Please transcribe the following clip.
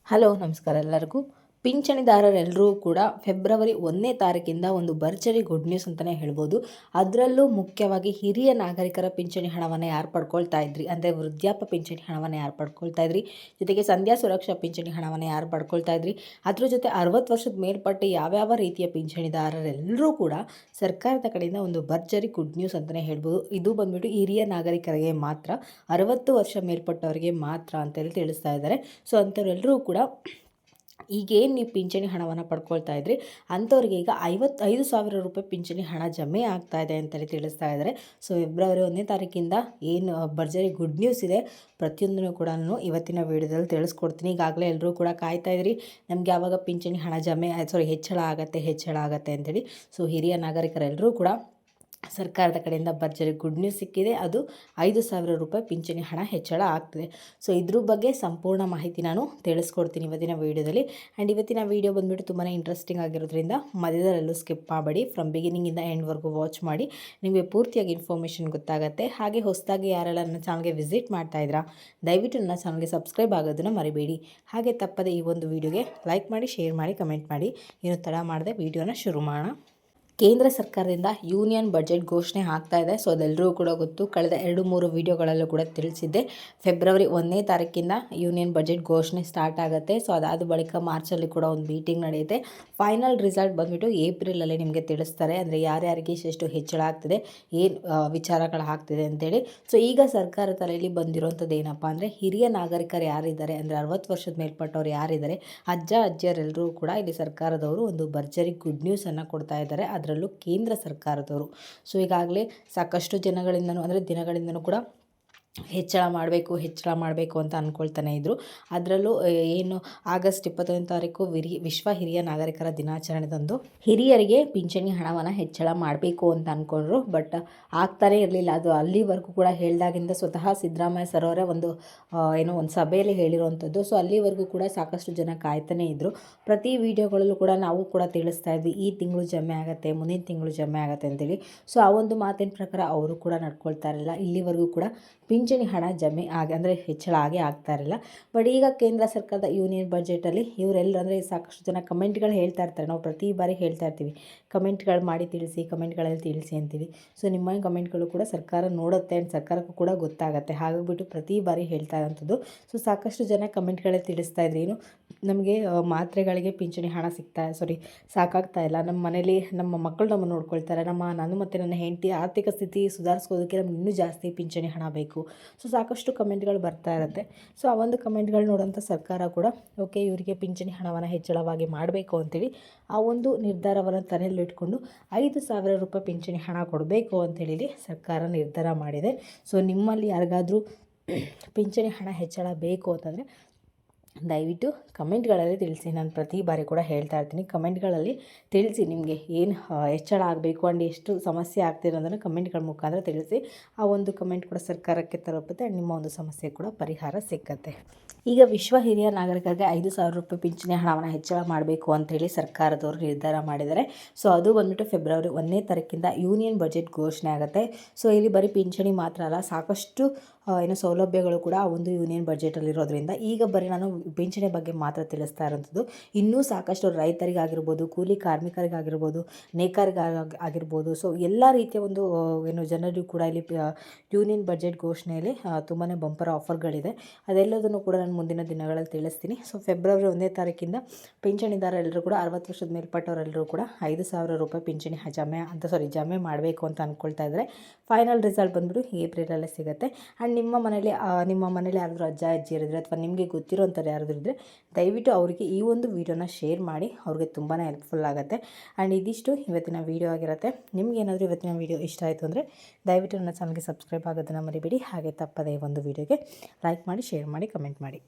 Hello ನಮಸ್ಕಾರ ಎಲ್ಲರಿಗೂ. ಪಿಂಚಣಿದಾರರೆಲ್ಲರೂ ಕೂಡ ಫೆಬ್ರವರಿ 1ನೇ ತಾರೀಕಿಂದ ಒಂದು ಭರ್ಜರಿ ಗುಡ್ ನ್ಯೂಸ್ ಅಂತಲೇ ಹೇಳ್ಬೋದು. ಅದರಲ್ಲೂ ಮುಖ್ಯವಾಗಿ ಹಿರಿಯ ನಾಗರಿಕರ ಪಿಂಚಣಿ ಹಣವನ್ನು ಯಾರು ಪಡ್ಕೊಳ್ತಾ ಇದ್ರಿ, ಅಂದರೆ ವೃದ್ಧಾಪ್ಯ ಪಿಂಚಣಿ ಹಣವನ್ನು ಯಾರು ಪಡ್ಕೊಳ್ತಾ ಇದ್ರಿ, ಜೊತೆಗೆ ಸಂಧ್ಯಾ ಸುರಕ್ಷಾ ಪಿಂಚಣಿ ಹಣವನ್ನು ಯಾರು ಪಡ್ಕೊಳ್ತಾ ಇದ್ರಿ, ಅದ್ರ ಜೊತೆ 60 ವರ್ಷದ ಮೇಲ್ಪಟ್ಟು ಯಾವ್ಯಾವ ರೀತಿಯ ಪಿಂಚಣಿದಾರರೆಲ್ಲರೂ ಕೂಡ ಸರ್ಕಾರದ ಕಡೆಯಿಂದ ಒಂದು ಭರ್ಜರಿ ಗುಡ್ ನ್ಯೂಸ್ ಅಂತಲೇ ಹೇಳ್ಬೋದು. ಇದು ಬಂದ್ಬಿಟ್ಟು ಹಿರಿಯ ನಾಗರಿಕರಿಗೆ ಮಾತ್ರ, 60 ವರ್ಷ ಮೇಲ್ಪಟ್ಟವರಿಗೆ ಮಾತ್ರ ಅಂತೇಳಿ ತಿಳಿಸ್ತಾ ಇದ್ದಾರೆ. ಸೊ ಅಂಥವರೆಲ್ಲರೂ ಕೂಡ ಈಗೇನು ನೀವು ಪಿಂಚಣಿ ಹಣವನ್ನು ಪಡ್ಕೊಳ್ತಾ ಇದ್ರಿ ಅಂಥವ್ರಿಗೆ ಈಗ 55,000 ರೂಪಾಯಿ ಪಿಂಚಣಿ ಹಣ ಜಮೆ ಆಗ್ತಾ ಇದೆ ಅಂತೇಳಿ ತಿಳಿಸ್ತಾ ಇದ್ದಾರೆ. ಸೊ ಫೆಬ್ರವರಿ 1ನೇ ತಾರೀಕಿಂದ ಏನು ಭರ್ಜರಿ ಗುಡ್ ನ್ಯೂಸ್ ಇದೆ, ಪ್ರತಿಯೊಂದನ್ನು ಕೂಡ ನಾನು ಇವತ್ತಿನ ವೀಡಿಯೋದಲ್ಲಿ ತಿಳಿಸ್ಕೊಡ್ತೀನಿ. ಈಗಾಗಲೇ ಎಲ್ಲರೂ ಕೂಡ ಕಾಯ್ತಾ ಇದ್ರಿ ನಮಗೆ ಯಾವಾಗ ಪಿಂಚಣಿ ಹಣ ಹೆಚ್ಚಳ ಆಗತ್ತೆ ಅಂತೇಳಿ. ಸೊ ಹಿರಿಯ ನಾಗರಿಕರೆಲ್ಲರೂ ಕೂಡ ಸರ್ಕಾರದ ಕಡೆಯಿಂದ ಭರ್ಜರಿ ಗುಡ್ ನ್ಯೂಸ್ ಸಿಕ್ಕಿದೆ. ಅದು 5,000 ರೂಪಾಯಿ ಪಿಂಚಣಿ ಹಣ ಹೆಚ್ಚಳ ಆಗ್ತಿದೆ. ಸೊ ಇದ್ರ ಬಗ್ಗೆ ಸಂಪೂರ್ಣ ಮಾಹಿತಿ ನಾನು ತಿಳಿಸ್ಕೊಡ್ತೀನಿ ಇವತ್ತಿನ ವೀಡಿಯೋದಲ್ಲಿ. ಆ್ಯಂಡ್ ಇವತ್ತಿನ ವೀಡಿಯೋ ಬಂದುಬಿಟ್ಟು ತುಂಬಾ ಇಂಟ್ರೆಸ್ಟಿಂಗ್ ಆಗಿರೋದ್ರಿಂದ ಮಧ್ಯದಲ್ಲೂ ಸ್ಕಿಪ್ ಮಾಡಬೇಡಿ, ಫ್ರಮ್ ಬಿಗಿನಿಂಗಿಂದ ಎಂಡ್ವರೆಗೂ ವಾಚ್ ಮಾಡಿ, ನಿಮಗೆ ಪೂರ್ತಿಯಾಗಿ ಇನ್ಫಾರ್ಮೇಷನ್ ಗೊತ್ತಾಗುತ್ತೆ. ಹಾಗೆ ಹೊಸದಾಗಿ ಯಾರೆಲ್ಲ ನನ್ನ ಚಾನಲ್ಗೆ ವಿಸಿಟ್ ಮಾಡ್ತಾ ಇದ್ದೀರಾ ದಯವಿಟ್ಟು ನನ್ನ ಚಾನಲ್ಗೆ ಸಬ್ಸ್ಕ್ರೈಬ್ ಆಗೋದನ್ನು ಮರಿಬೇಡಿ. ಹಾಗೆ ತಪ್ಪದೆ ಈ ಒಂದು ವೀಡಿಯೋಗೆ ಲೈಕ್ ಮಾಡಿ, ಶೇರ್ ಮಾಡಿ, ಕಮೆಂಟ್ ಮಾಡಿ. ಏನು ತಡ ಮಾಡದೆ ವೀಡಿಯೋನ ಶುರು ಮಾಡೋಣ. ಕೇಂದ್ರ ಸರ್ಕಾರದಿಂದ ಯೂನಿಯನ್ ಬಜೆಟ್ ಘೋಷಣೆ ಆಗ್ತಾ ಇದೆ. ಸೊ ಅದೆಲ್ಲರೂ ಕೂಡ ಗೊತ್ತು, ಕಳೆದ 2-3 ವೀಡಿಯೋಗಳಲ್ಲೂ ಕೂಡ ತಿಳಿಸಿದ್ದೆ. ಫೆಬ್ರವರಿ 1ನೇ ತಾರೀಕಿಂದ ಯೂನಿಯನ್ ಬಜೆಟ್ ಘೋಷಣೆ ಸ್ಟಾರ್ಟ್ ಆಗುತ್ತೆ. ಸೊ ಅದಾದ ಬಳಿಕ ಮಾರ್ಚಲ್ಲಿ ಕೂಡ ಒಂದು ಮೀಟಿಂಗ್ ನಡೆಯುತ್ತೆ. ಫೈನಲ್ ರಿಸಲ್ಟ್ ಬಂದುಬಿಟ್ಟು ಏಪ್ರಿಲಲ್ಲಿ ನಿಮಗೆ ತಿಳಿಸ್ತಾರೆ, ಅಂದರೆ ಯಾರ್ಯಾರಿಗೆ ಎಷ್ಟು ಹೆಚ್ಚಳ ಆಗ್ತಿದೆ, ಏನು ವಿಚಾರಗಳಾಗ್ತಿದೆ ಅಂತೇಳಿ. ಸೊ ಈಗ ಸರ್ಕಾರ ತಲೆಯಲ್ಲಿ ಬಂದಿರೋಂಥದ್ದು ಏನಪ್ಪ ಅಂದರೆ, ಹಿರಿಯ ನಾಗರಿಕರು ಯಾರಿದ್ದಾರೆ, ಅಂದರೆ 60 ವರ್ಷದ ಮೇಲ್ಪಟ್ಟವ್ರು ಯಾರಿದ್ದಾರೆ, ಅಜ್ಜಿಯರೆಲ್ಲರೂ ಕೂಡ ಇಲ್ಲಿ ಸರ್ಕಾರದವರು ಒಂದು ಭರ್ಜರಿ ಗುಡ್ ನ್ಯೂಸನ್ನು ಕೊಡ್ತಾ ಇದ್ದಾರೆ, ಅದರಲ್ಲೂ ಕೇಂದ್ರ ಸರ್ಕಾರದವರು. ಸೊ ಈಗಾಗಲೇ ಸಾಕಷ್ಟು ದಿನಗಳಿಂದನೂ ಕೂಡ ಹೆಚ್ಚಳ ಮಾಡಬೇಕು ಅಂತ ಅಂದ್ಕೊಳ್ತಾನೆ ಇದ್ದರು. ಅದರಲ್ಲೂ ಏನು ಆಗಸ್ಟ್ 21ನೇ ತಾರೀಕು ವಿಶ್ವ ಹಿರಿಯ ನಾಗರಿಕರ ದಿನಾಚರಣೆದಂದು ಹಿರಿಯರಿಗೆ ಪಿಂಚಣಿ ಹಣವನ್ನು ಹೆಚ್ಚಳ ಮಾಡಬೇಕು ಅಂತ ಅಂದ್ಕೊಂಡ್ರು. ಬಟ್ ಆಗ್ತಾನೇ ಇರಲಿಲ್ಲ. ಅದು ಅಲ್ಲಿವರೆಗೂ ಕೂಡ ಹೇಳಿದಾಗಿಂದ ಸ್ವತಃ ಸಿದ್ದರಾಮಯ್ಯ ಸರ್ ಅವರೇ ಒಂದು ಸಭೆಯಲ್ಲಿ ಹೇಳಿರುವಂಥದ್ದು. ಸೊ ಅಲ್ಲಿವರೆಗೂ ಕೂಡ ಸಾಕಷ್ಟು ಜನ ಕಾಯ್ತಾನೇ ಇದ್ದರು. ಪ್ರತಿ ವಿಡಿಯೋಗಳಲ್ಲೂ ಕೂಡ ನಾವು ಕೂಡ ತಿಳಿಸ್ತಾ ಇದ್ವಿ, ಈ ತಿಂಗಳು ಜಮೆ ಆಗುತ್ತೆ, ಮುಂದಿನ ತಿಂಗಳು ಜಮೆ ಆಗುತ್ತೆ ಅಂತೇಳಿ. ಸೊ ಆ ಒಂದು ಮಾತಿನ ಪ್ರಕಾರ ಅವರು ಕೂಡ ನಡ್ಕೊಳ್ತಾ ಇರಲಿಲ್ಲ. ಇಲ್ಲಿವರೆಗೂ ಕೂಡ ಪಿಂಚಣಿ ಹಣ ಹೆಚ್ಚಳ ಆಗ್ತಾ ಇರಲಿಲ್ಲ. ಬಟ್ ಈಗ ಕೇಂದ್ರ ಸರ್ಕಾರದ ಯೂನಿಯನ್ ಬಜೆಟಲ್ಲಿ ಇವರೆಲ್ಲರೂ, ಅಂದರೆ ಸಾಕಷ್ಟು ಜನ ಕಮೆಂಟ್ಗಳು ಹೇಳ್ತಾ ಇರ್ತಾರೆ, ನಾವು ಪ್ರತಿ ಬಾರಿ ಹೇಳ್ತಾ ಇರ್ತೀವಿ ಕಮೆಂಟ್ಗಳು ಮಾಡಿ ತಿಳಿಸಿ, ಕಮೆಂಟ್ಗಳಲ್ಲಿ ತಿಳಿಸಿ ಅಂತೀವಿ. ಸೊ ನಿಮ್ಮ ಕಮೆಂಟ್ಗಳು ಕೂಡ ಸರ್ಕಾರ ನೋಡುತ್ತೆ ಆ್ಯಂಡ್ ಸರ್ಕಾರಕ್ಕೂ ಕೂಡ ಗೊತ್ತಾಗುತ್ತೆ. ಹಾಗಾಗಿಬಿಟ್ಟು ಪ್ರತಿ ಬಾರಿ ಹೇಳ್ತಾ ಇರೋಂಥದ್ದು. ಸೊ ಸಾಕಷ್ಟು ಜನ ಕಮೆಂಟ್ಗಳೇ ತಿಳಿಸ್ತಾ ಇದ್ರಿ, ಏನು ನಮಗೆ ಮಾತ್ರೆಗಳಿಗೆ ಪಿಂಚಣಿ ಹಣ ಸಾಕಾಗ್ತಾ ಇಲ್ಲ, ನಮ್ಮ ಮನೇಲಿ ನಮ್ಮ ಮಕ್ಕಳು ನಮ್ಮನ್ನು ನೋಡ್ಕೊಳ್ತಾರೆ, ನಾನು ಮತ್ತು ನನ್ನ ಹೆಂಡತಿ ಆರ್ಥಿಕ ಸ್ಥಿತಿ ಸುಧಾರಿಸ್ಕೋದಕ್ಕೆ ನಮ್ಗೆ ಇನ್ನೂ ಜಾಸ್ತಿ ಪಿಂಚಣಿ ಹಣ ಬೇಕು. ಸೊ ಸಾಕಷ್ಟು ಕಮೆಂಟ್ಗಳು ಬರ್ತಾ ಇರುತ್ತೆ. ಸೊ ಆ ಒಂದು ಕಮೆಂಟ್ಗಳು ನೋಡೋಂಥ ಸರ್ಕಾರ ಕೂಡ ಓಕೆ, ಇವರಿಗೆ ಪಿಂಚಣಿ ಹಣವನ್ನು ಹೆಚ್ಚಳವಾಗಿ ಮಾಡಬೇಕು ಅಂತೇಳಿ ಆ ಒಂದು ನಿರ್ಧಾರವನ್ನು ತಲೆಯಲ್ಲಿಟ್ಕೊಂಡು 5,000 ರೂಪಾಯಿ ಪಿಂಚಣಿ ಹಣ ಕೊಡಬೇಕು ಅಂತೇಳಿ ಸರ್ಕಾರ ನಿರ್ಧಾರ ಮಾಡಿದೆ. ಸೊ ನಿಮ್ಮಲ್ಲಿ ಯಾರಿಗಾದರೂ ಪಿಂಚಣಿ ಹಣ ಹೆಚ್ಚಳ ಬೇಕು ಅಂತಂದರೆ ದಯವಿಟ್ಟು ಕಮೆಂಟ್ಗಳಲ್ಲಿ ತಿಳಿಸಿ. ನಾನು ಪ್ರತಿ ಬಾರಿ ಕೂಡ ಹೇಳ್ತಾ ಇರ್ತೀನಿ, ಕಮೆಂಟ್ಗಳಲ್ಲಿ ತಿಳಿಸಿ ನಿಮಗೆ ಏನು ಹೆಚ್ಚಳ ಆಗಬೇಕು ಆ್ಯಂಡ್ ಎಷ್ಟು ಸಮಸ್ಯೆ ಆಗ್ತಿರೋ ಅದನ್ನು ಕಮೆಂಟ್ಗಳ ಮುಖಾಂತರ ತಿಳಿಸಿ. ಆ ಒಂದು ಕಮೆಂಟ್ ಕೂಡ ಸರ್ಕಾರಕ್ಕೆ ತಲುಪುತ್ತೆ ಆ್ಯಂಡ್ ನಿಮ್ಮ ಒಂದು ಸಮಸ್ಯೆ ಕೂಡ ಪರಿಹಾರ ಸಿಕ್ಕತ್ತೆ. ಈಗ ವಿಶ್ವ ಹಿರಿಯ ನಾಗರಿಕರಿಗೆ 5,000 ರೂಪಾಯಿ ಪಿಂಚಣಿ ಹಣವನ್ನು ಹೆಚ್ಚಳ ಮಾಡಬೇಕು ಅಂತೇಳಿ ಸರ್ಕಾರದವರು ನಿರ್ಧಾರ ಮಾಡಿದ್ದಾರೆ. ಸೊ ಅದು ಬಂದುಬಿಟ್ಟು ಫೆಬ್ರವರಿ 1ನೇ ತಾರೀಕಿಂದ ಯೂನಿಯನ್ ಬಜೆಟ್ ಘೋಷಣೆ ಆಗುತ್ತೆ. ಸೊ ಇಲ್ಲಿ ಬರೀ ಪಿಂಚಣಿ ಮಾತ್ರ ಅಲ್ಲ, ಸಾಕಷ್ಟು ಸೌಲಭ್ಯಗಳು ಕೂಡ ಆ ಒಂದು ಯೂನಿಯನ್ ಬಜೆಟಲ್ಲಿರೋದ್ರಿಂದ ಈಗ ಬರೀ ನಾನು ಪಿಂಚಣಿ ಬಗ್ಗೆ ಮಾತ್ರ ತಿಳಿಸ್ತಾ ಇರೋಂಥದ್ದು. ಇನ್ನೂ ಸಾಕಷ್ಟು ರೈತರಿಗಾಗಿರ್ಬೋದು, ಕೂಲಿ ಕಾರ್ಮಿಕರಿಗಾಗಿರ್ಬೋದು, ನೇಕಾರಿಗಾಗಿರ್ಬೋದು, ಸೊ ಎಲ್ಲ ರೀತಿಯ ಒಂದು ಜನರಿಗೂ ಕೂಡ ಇಲ್ಲಿ ಯೂನಿಯನ್ ಬಜೆಟ್ ಘೋಷಣೆಯಲ್ಲಿ ತುಂಬಾ ಬಂಪರ್ ಆಫರ್ಗಳಿದೆ. ಅದೆಲ್ಲದನ್ನು ಕೂಡ ನಾನು ಮುಂದಿನ ದಿನಗಳಲ್ಲಿ ತಿಳಿಸ್ತೀನಿ. ಸೊ ಫೆಬ್ರವರಿ 1ನೇ ತಾರೀಕಿಂದ ಪಿಂಚಣಿದಾರರೆಲ್ಲರೂ ಕೂಡ 60 ವರ್ಷದ ಮೇಲ್ಪಟ್ಟವರೆಲ್ಲರೂ ಕೂಡ 5,000 ರೂಪಾಯಿ ಪಿಂಚಣಿ ಜಮೆ ಮಾಡಬೇಕು ಅಂತ ಅಂದ್ಕೊಳ್ತಾ ಇದ್ದಾರೆ. ಫೈನಲ್ ರಿಸಲ್ಟ್ ಬಂದ್ಬಿಟ್ಟು ಏಪ್ರಿಲಲ್ಲೇ ಸಿಗುತ್ತೆ. ಆ್ಯಂಡ್ ನಿಮ್ಮ ಮನೇಲಿ ಯಾರಾದರೂ ಅಜ್ಜಿ ಇರಿದ್ರೆ ಅಥವಾ ನಿಮಗೆ ಗೊತ್ತಿರೋಂಥವ್ರು ಯಾರಾದರೂ ಇದ್ದರೆ ದಯವಿಟ್ಟು ಅವರಿಗೆ ಈ ಒಂದು ವೀಡಿಯೋನ ಶೇರ್ ಮಾಡಿ, ಅವ್ರಿಗೆ ತುಂಬಾ ಹೆಲ್ಪ್ಫುಲ್ ಆಗುತ್ತೆ. ಆ್ಯಂಡ್ ಇದಿಷ್ಟು ಇವತ್ತಿನ ವೀಡಿಯೋ ಆಗಿರುತ್ತೆ. ನಿಮ್ಗೆ ಏನಾದರೂ ಇವತ್ತಿನ ವೀಡಿಯೋ ಇಷ್ಟ ಆಯಿತು ಅಂದರೆ ದಯವಿಟ್ಟು ನನ್ನ ಚಾನಲ್ಗೆ ಸಬ್ಸ್ಕ್ರೈಬ್ ಆಗೋದನ್ನು ಮರಿಬೇಡಿ. ಹಾಗೆ ತಪ್ಪದೇ ಒಂದು ವೀಡಿಯೋಗೆ ಲೈಕ್ ಮಾಡಿ, ಶೇರ್ ಮಾಡಿ, ಕಮೆಂಟ್ ಮಾಡಿ.